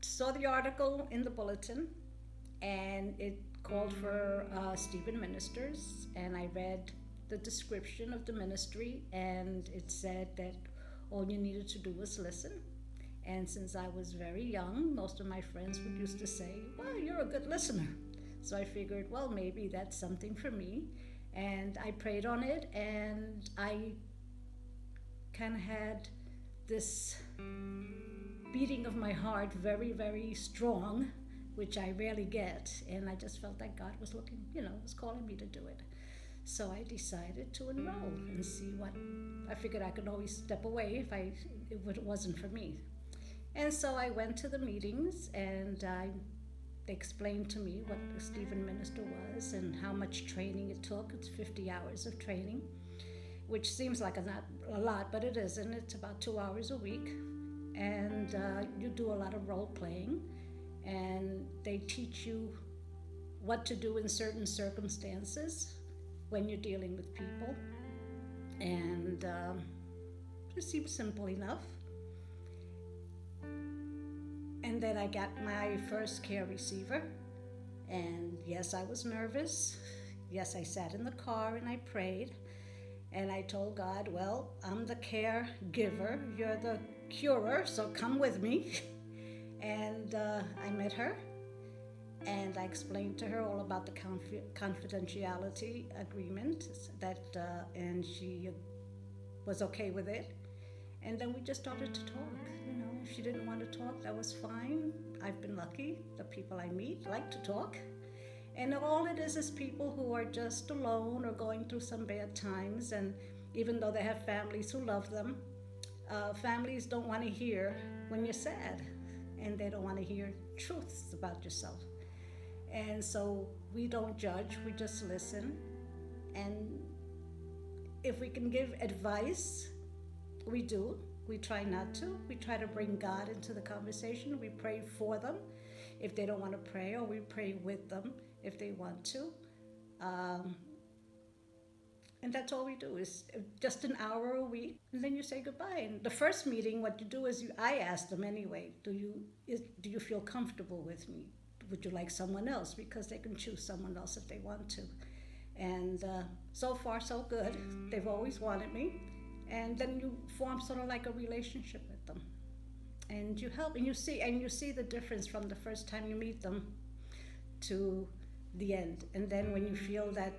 saw the article in the bulletin, and it called for Stephen ministers, and I read the description of the ministry, and it said that all you needed to do was listen. And since I was very young, most of my friends would used to say, well, you're a good listener. So I figured, well, maybe that's something for me. And I prayed on it, and I kind of had this beating of my heart very, very strong, which I rarely get. And I just felt like God was looking, was calling me to do it. So I decided to enroll and see what. I figured I could always step away if it wasn't for me. And so I went to the meetings, and they explained to me what a Stephen minister was and how much training it took. It's 50 hours of training, which seems like a lot, but it isn't. It's about 2 hours a week. And you do a lot of role playing, and they teach you what to do in certain circumstances when you're dealing with people. And it seems simple enough. And then I got my first care receiver. And yes, I was nervous. Yes, I sat in the car and I prayed. And I told God, well, I'm the caregiver, you're the curer, so come with me. And I met her, and I explained to her all about the confidentiality agreement, and she was okay with it. And then we just started to talk. If she didn't want to talk, that was fine. I've been lucky. The people I meet like to talk. And all it is people who are just alone or going through some bad times. And even though they have families who love them, families don't want to hear when you're sad. And they don't want to hear truths about yourself. And so we don't judge, we just listen. And if we can give advice, we do. We try not to. We try to bring God into the conversation. We pray for them if they don't want to pray, or we pray with them if they want to. And that's all we do, is just an hour a week, and then you say goodbye. And the first meeting, what you do is I ask them anyway, do you feel comfortable with me? Would you like someone else? Because they can choose someone else if they want to. And so far, so good. They've always wanted me. And then you form sort of like a relationship with them. And you help, and you see the difference from the first time you meet them to the end. And then when you feel that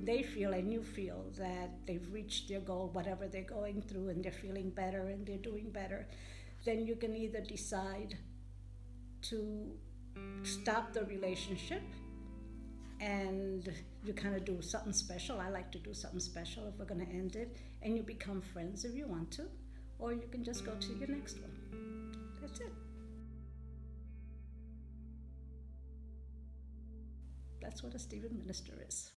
they feel and you feel that they've reached their goal, whatever they're going through, and they're feeling better and they're doing better, then you can either decide to stop the relationship and you kind of do something special. I like to do something special if we're going to end it, and you become friends if you want to, or you can just go to your next one. That's it. That's what a Stephen minister is.